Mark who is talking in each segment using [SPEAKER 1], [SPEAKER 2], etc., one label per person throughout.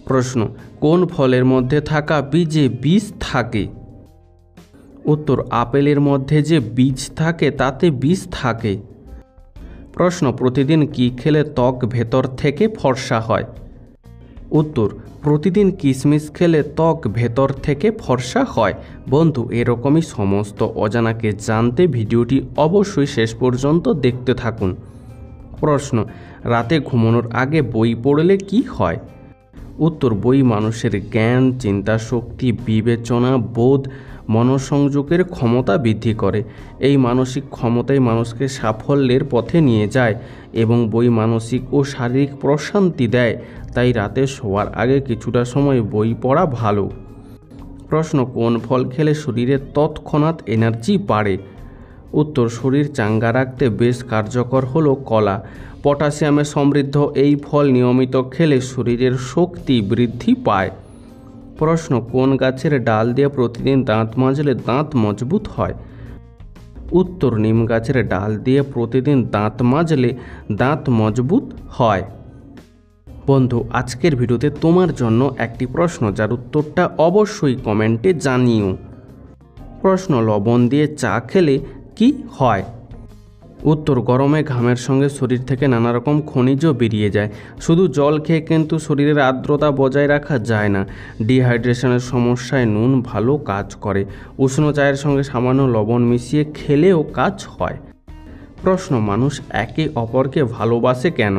[SPEAKER 1] প্রশ্ন, কোন ফলের মধ্যে থাকা বীজে বিষ থাকে? উত্তর, আপেলের মধ্যে যে বীজ থাকে তাতে বিষ থাকে। প্রশ্ন, প্রতিদিন কি খেলে ত্বক ভেতর থেকে ফর্সা হয়? উত্তর, প্রতিদিন কিশমিশ খেলে ত্বক ভেতর থেকে ফর্সা হয়। বন্ধু, এরকমই সমস্ত অজানাকে জানতে ভিডিওটি অবশ্যই শেষ পর্যন্ত দেখতে থাকুন। প্রশ্ন, রাতে ঘুমানোর আগে বই পড়লে কি হয়? উত্তর, বই মানুষের জ্ঞান, চিন্তা শক্তি, বিবেচনা বোধ, মনোসংযোগের ক্ষমতা বৃদ্ধি করে। এই মানসিক ক্ষমতাই মানুষকে সাফল্যের পথে নিয়ে যায় এবং বই মানসিক ও শারীরিক প্রশান্তি দেয়। তাই রাতে শোয়ার আগে কিছুটা সময় বই পড়া ভালো। প্রশ্ন, কোন ফল খেলে শরীরে তৎক্ষণাৎ এনার্জি বাড়ে? উত্তর, শরীর চাঙ্গা রাখতে বেশ কার্যকর হলো কলা। পটাশিয়ামে সমৃদ্ধ এই ফল নিয়মিত খেলে শরীরের শক্তি বৃদ্ধি পায়। প্রশ্ন, কোন গাছের ডাল দিয়ে প্রতিদিন দাঁত মাজলে দাঁত মজবুত হয়? উত্তর, নিম গাছের ডাল দিয়ে প্রতিদিন দাঁত মাজলে দাঁত মজবুত হয়। বন্ধু, আজকের ভিডিওতে তোমার জন্য একটি প্রশ্ন, যার উত্তরটা অবশ্যই কমেন্টে জানিও। প্রশ্ন, লবণ দিয়ে চা খেলে কি হয়? উত্তর, গরমে ঘামের সঙ্গে শরীর থেকে নানা রকম খনিজ বেরিয়ে যায়। শুধু জল খেয়ে কিন্তু শরীরের আর্দ্রতা বজায় রাখা যায় না। ডিহাইড্রেশনের সমস্যায় নুন ভালো কাজ করে। উষ্ণ চায়ের সঙ্গে সামান্য লবণ মিশিয়ে খেলেও কাজ হয়। প্রশ্ন, মানুষ একে অপরকে ভালোবাসে কেন?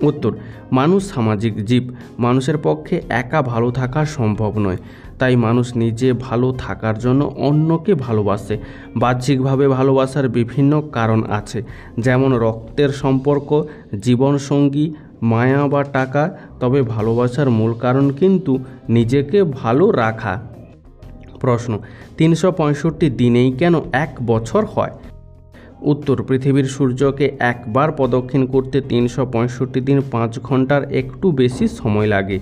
[SPEAKER 1] উত্তর, মানুষ সামাজিক জীব। মানুষের পক্ষে একা ভালো থাকা সম্ভব নয়। তাই মানুষ নিজে ভালো থাকার জন্য অন্যকে ভালোবাসে। বাহ্যিকভাবে ভালোবাসার বিভিন্ন কারণ আছে, যেমন রক্তের সম্পর্ক, জীবনসঙ্গী, মায়া বা টাকা। তবে ভালোবাসার মূল কারণ কিন্তু নিজেকে ভালো রাখা। প্রশ্ন, 365 দিনেই কেন 1 বছর হয়? উত্তর, পৃথিবীর সূর্যকে একবার প্রদক্ষিণ করতে 365 দিন 5 ঘন্টার একটু বেশি সময় লাগে।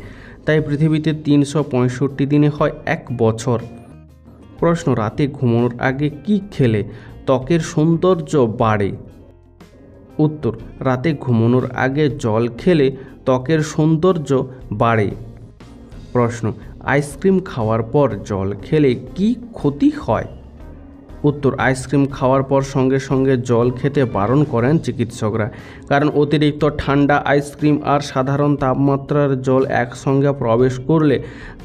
[SPEAKER 1] তাই পৃথিবীতে 365 দিনে হয় 1 বছর। প্রশ্ন, রাতে ঘুমানোর আগে কি খেলে ত্বকের সৌন্দর্য বাড়ে? উত্তর, রাতে ঘুমানোর আগে জল খেলে ত্বকের সৌন্দর্য বাড়ে। প্রশ্ন, আইসক্রিম খাওয়ার পর জল খেলে কি ক্ষতি হয়? উত্তর, আইসক্রিম খাওয়ার পর সঙ্গে সঙ্গে জল খেতে বারণ করেন চিকিৎসকরা। কারণ অতিরিক্ত ঠান্ডা আইসক্রিম আর সাধারণ তাপমাত্রার জল একসঙ্গে প্রবেশ করলে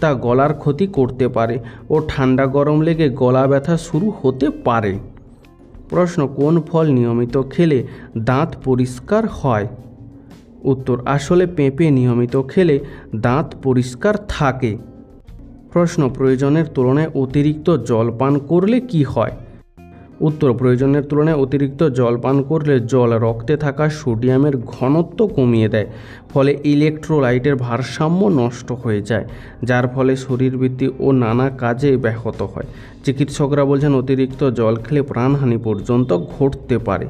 [SPEAKER 1] তা গলার ক্ষতি করতে পারে ও ঠান্ডা গরম লেগে গলা ব্যথা শুরু হতে পারে। প্রশ্ন, কোন ফল নিয়মিত খেলে দাঁত পরিষ্কার হয়? উত্তর, আসলে পেঁপে নিয়মিত খেলে দাঁত পরিষ্কার থাকে। প্রশ্ন, প্রয়োজনের তুলনায় অতিরিক্ত জল পান করলে কি হয়? উত্তর, প্রয়োজনের তুলনায় অতিরিক্ত জল পান করলে জল রক্তে থাকা সোডিয়ামের ঘনত্ব কমিয়ে দেয়। ফলে ইলেকট্রোলাইটের ভারসাম্য নষ্ট হয়ে যায়, যার ফলে শরীরবৃদ্ধি ও নানা কাজে ব্যাহত হয়। চিকিৎসকরা বলছেন অতিরিক্ত জল খেলে প্রাণহানি পর্যন্ত ঘটতে পারে।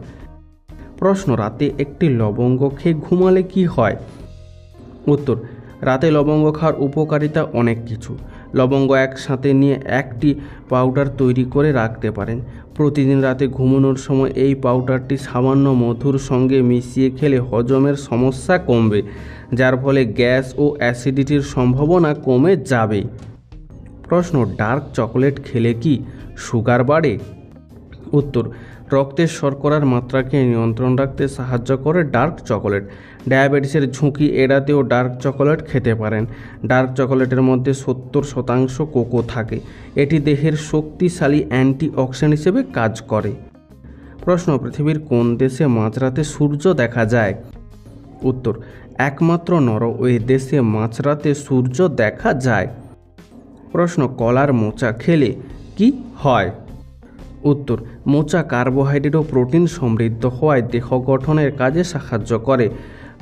[SPEAKER 1] প্রশ্ন, রাতে একটি লবঙ্গ খেয়ে ঘুমালে কি হয়? উত্তর, রাতে লবঙ্গ খাওয়ার উপকারিতা অনেক কিছু। লবঙ্গ একসাথে নিয়ে একটি পাউডার তৈরি করে রাখতে পারেন। প্রতিদিন রাতে ঘুমানোর সময় এই পাউডারটি সামান্য মধুর সঙ্গে মিশিয়ে খেলে হজমের সমস্যা কমবে, যার ফলে গ্যাস ও অ্যাসিডিটির সম্ভাবনা কমে যাবে। প্রশ্ন, ডার্ক চকোলেট খেলে কি সুগার বাড়ে? উত্তর, রক্তের শর্করার মাত্রাকে নিয়ন্ত্রণ রাখতে সাহায্য করে ডার্ক চকোলেট। ডায়াবেটিসের ঝুঁকি এড়াতেও ডার্ক চকোলেট খেতে পারেন। ডার্ক চকোলেটের মধ্যে 70% কোকো থাকে। এটি দেহের শক্তিশালী অ্যান্টিঅক্সিডেন্ট হিসেবে কাজ করে। প্রশ্ন, পৃথিবীর কোন দেশে মাঝরাতে সূর্য দেখা যায়? উত্তর, একমাত্র নরওয়ে দেশে মাঝরাতে সূর্য দেখা যায়। প্রশ্ন, কলার মোচা খেলে কি হয়? উত্তর, মোচা কার্বোহাইড্রেট ও প্রোটিন সমৃদ্ধ হওয়ায় দেহ গঠনের কাজে সাহায্য করে।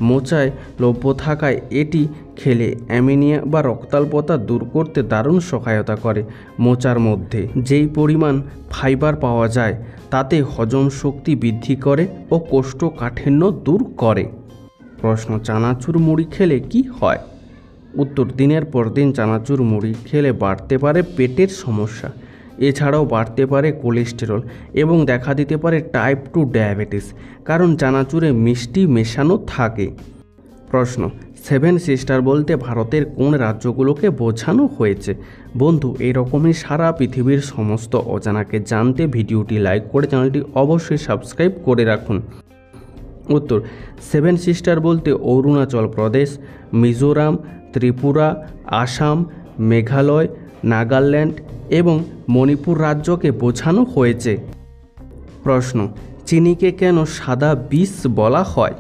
[SPEAKER 1] মোচায় লৌহ থাকায় এটি খেলে অ্যানিমিয়া বা রক্তাল্পতা দূর করতে দারুণ সহায়তা করে। মোচার মধ্যে যেই পরিমাণ ফাইবার পাওয়া যায় তাতে হজম শক্তি বৃদ্ধি করে ও কোষ্ঠকাঠিন্য দূর করে। প্রশ্ন, চানাচুর মুড়ি খেলে কি হয়? উত্তর, দিনের পর দিন চানাচুর মুড়ি খেলে বাড়তে পারে পেটের সমস্যা। এছাড়াও বাড়তে পারে কোলেস্টেরল এবং দেখা দিতে পারে টাইপ 2 ডায়াবেটিস, কারণ চানাচুরে মিষ্টি মেশানো থাকে। প্রশ্ন, সেভেন সিস্টার বলতে ভারতের কোন রাজ্যগুলোকে বোঝানো হয়েছে? বন্ধু, এরকমই সারা পৃথিবীর সমস্ত অজানাকে জানতে ভিডিওটি লাইক করে চ্যানেলটি অবশ্যই সাবস্ক্রাইব করে রাখুন। উত্তর, সেভেন সিস্টার বলতে অরুণাচল প্রদেশ, মিজোরাম, ত্রিপুরা, আসাম, মেঘালয়, নাগাল্যান্ড এবং মণিপুর রাজ্যকে বোঝানো হয়েছে। প্রশ্ন, চিনিকে কেন সাদা বিষ বলা হয়?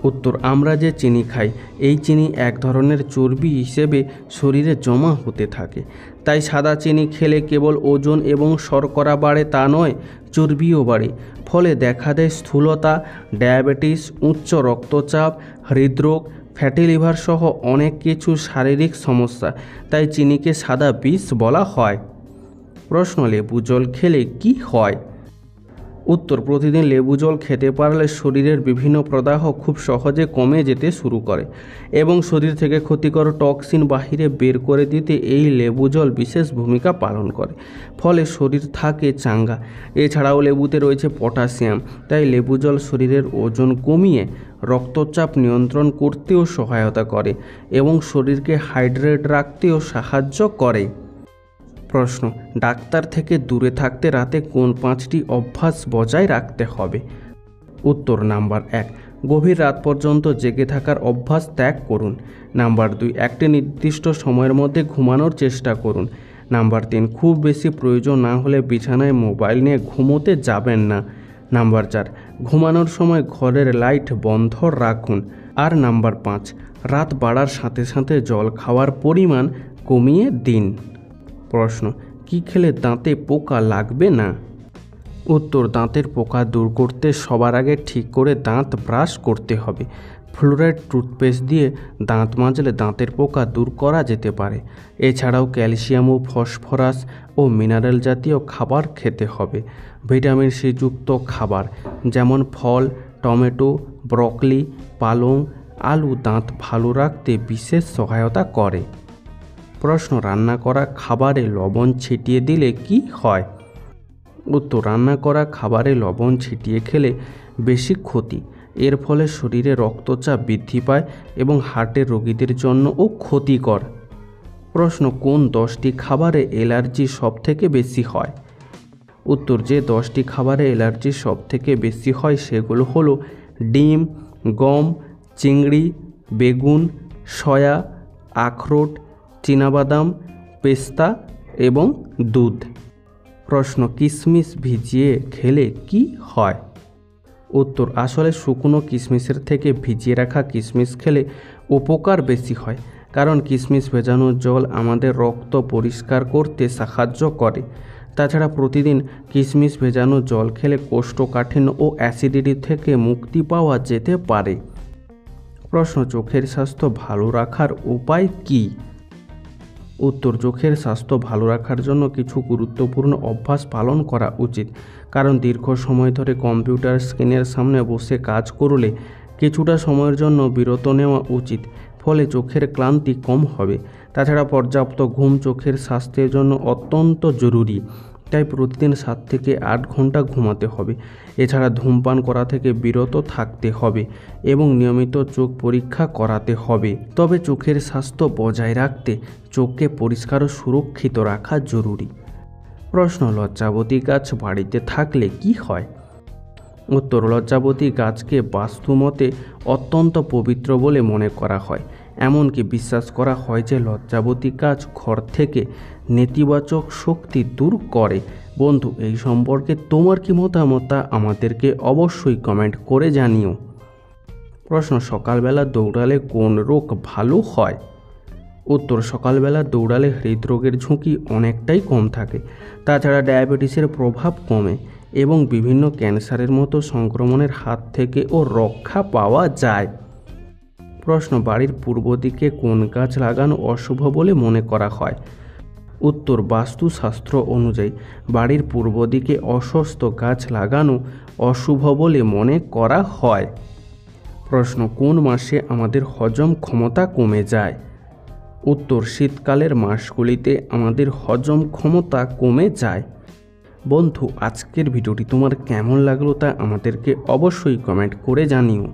[SPEAKER 1] উত্তর, আমরা যে চিনি খাই এই চিনি এক ধরনের চর্বি হিসেবে শরীরে জমা হতে থাকে, তাই সাদা চিনি খেলে কেবল ওজন এবং শর্করা বাড়ে তা নয়, চর্বিও বাড়ে। ফলে দেখা দেয় স্থূলতা, ডায়াবেটিস, উচ্চ রক্তচাপ, হৃদরোগ, ফ্যাটি লিভার সহ অনেক কিছু শারীরিক সমস্যা। তাই চিনিকে সাদা বিষ বলা হয়। প্রশ্ন, লেবু জল খেলে কি হয়? উত্তর, প্রতিদিন লেবু জল খেতে পারলে শরীরের বিভিন্ন প্রদাহ খুব সহজে কমে যেতে শুরু করে এবং শরীর থেকে ক্ষতিকর টক্সিন বাহিরে বের করে দিতে এই লেবু জল বিশেষ ভূমিকা পালন করে। ফলে শরীর থাকে চাঙ্গা। এছাড়াও লেবুতে রয়েছে পটাশিয়াম, তাই লেবু জল শরীরের ওজন কমিয়ে রক্তচাপ নিয়ন্ত্রণ করতেও সহায়তা করে এবং শরীরকে হাইড্রেট রাখতেও সাহায্য করে। প্রশ্ন, ডাক্তার থেকে দূরে থাকতে রাতে কোন 5টি অভ্যাস বজায় রাখতে হবে? উত্তর, নাম্বার 1, গভীর রাত পর্যন্ত জেগে থাকার অভ্যাস ত্যাগ করুন। নাম্বার 2, একটি নির্দিষ্ট সময়ের মধ্যে ঘুমানোর চেষ্টা করুন। নাম্বার 3, খুব বেশি প্রয়োজন না হলে বিছানায় মোবাইল নিয়ে ঘুমোতে যাবেন না। নাম্বার 4, ঘুমানোর সময় ঘরের লাইট বন্ধ রাখুন। আর নাম্বার 5, রাত বাড়ার সাথে সাথে জল খাওয়ার পরিমাণ কমিয়ে দিন। প্রশ্ন, কি খেলে দাঁতে পোকা লাগবে না? উত্তর, দাঁতের পোকা দূর করতে সবার আগে ঠিক করে দাঁত ব্রাশ করতে হবে। ফ্লোরাইড টুথপেস্ট দিয়ে দাঁত মাজলে দাঁতের পোকা দূর করা যেতে পারে। এছাড়াও ক্যালসিয়াম ও ফসফরাস ও মিনারেল জাতীয় খাবার খেতে হবে। ভিটামিন সি যুক্ত খাবার যেমন ফল, টমেটো, ব্রকলি, পালং, আলু দাঁত ভালো রাখতে বিশেষ সহায়তা করে। প্রশ্ন, রান্না করা খাবারে লবণ ছিটিয়ে দিলে কি হয়? উত্তর, রান্না করা খাবারে লবণ ছিটিয়ে খেলে বেশি ক্ষতি। এর ফলে শরীরে রক্তচাপ বৃদ্ধি পায় এবং হার্টের রোগীদের জন্যও ক্ষতিকর। প্রশ্ন, কোন 10টি খাবারে অ্যালার্জি সবথেকে বেশি হয়? উত্তর, যে 10টি খাবারে অ্যালার্জি সবথেকে বেশি হয় সেগুলো হলো ডিম, গম, চিংড়ি, বেগুন, সয়া, আখরোট, চীনাবাদাম, পেস্তা এবং দুধ। প্রশ্ন, কিশমিশ ভিজিয়ে খেলে কি হয়? উত্তর, আসলে শুকনো কিশমিশের থেকে ভিজিয়ে রাখা কিশমিশ খেলে উপকার বেশি হয়, কারণ কিশমিশ ভেজানো জল আমাদের রক্ত পরিষ্কার করতে সাহায্য করে। তাছাড়া প্রতিদিন কিশমিশ ভেজানো জল খেলে কোষ্ঠকাঠিন্য ও অ্যাসিডিটি থেকে মুক্তি পাওয়া যেতে পারে। প্রশ্ন, চোখের স্বাস্থ্য ভালো রাখার উপায় কী? উত্তর, চোখের স্বাস্থ্য ভালো রাখার জন্য কিছু গুরুত্বপূর্ণ অভ্যাস পালন করা উচিত, কারণ দীর্ঘ সময় ধরে কম্পিউটার স্ক্রিনের সামনে বসে কাজ করলে কিছুটা সময়ের জন্য বিরত নেওয়া উচিত, ফলে চোখের ক্লান্তি কম হবে। তাছাড়া পর্যাপ্ত ঘুম চোখের স্বাস্থ্যের জন্য অত্যন্ত জরুরি, তাই প্রতিদিন 7 থেকে 8 ঘন্টা ঘুমাতে হবে। এছাড়া ধূমপান করা থেকে বিরত থাকতে হবে এবং নিয়মিত চোখ পরীক্ষা করাতে হবে। তবে চোখের স্বাস্থ্য বজায় রাখতে চোখকে পরিষ্কার ও সুরক্ষিত রাখা জরুরি। প্রশ্ন, লজ্জাবতী গাছ বাড়িতে থাকলে কি হয়? উত্তর, লজ্জাবতী গাছকে বাস্তুমতে অত্যন্ত পবিত্র বলে মনে করা হয়। এমনকি বিশ্বাস করা হয় যে লজ্জাবতী গাছ ঘর থেকে নেতিবাচক শক্তি দূর করে। বন্ধু, এই সম্পর্কে তোমার কি মতামত তা আমাদেরকে অবশ্যই কমেন্ট করে জানিও। প্রশ্ন, সকালবেলা দৌড়ালে কোন রোগ ভালো হয়? উত্তর, সকালবেলা দৌড়ালে হৃদরোগের ঝুঁকি অনেকটাই কম থাকে। তাছাড়া ডায়াবেটিসের প্রভাব কমে এবং বিভিন্ন ক্যান্সারের মতো সংক্রমণের হাত থেকেও রক্ষা পাওয়া যায়। প্রশ্ন, বাড়ির পূর্ব দিকে কোন গাছ লাগানো অশুভ বলে মনে করা হয়? উত্তর, বাস্তুশাস্ত্র অনুযায়ী বাড়ির পূর্ব দিকে অস্বস্ত গাছ লাগানো অশুভ বলে মনে করা হয়। প্রশ্ন, কোন মাসে আমাদের হজম ক্ষমতা কমে যায়? উত্তর, শীতকালের মাসগুলিতে আমাদের হজম ক্ষমতা কমে যায়। বন্ধু, আজকের ভিডিওটি তোমার কেমন লাগলো তা আমাদেরকে অবশ্যই কমেন্ট করে জানিও।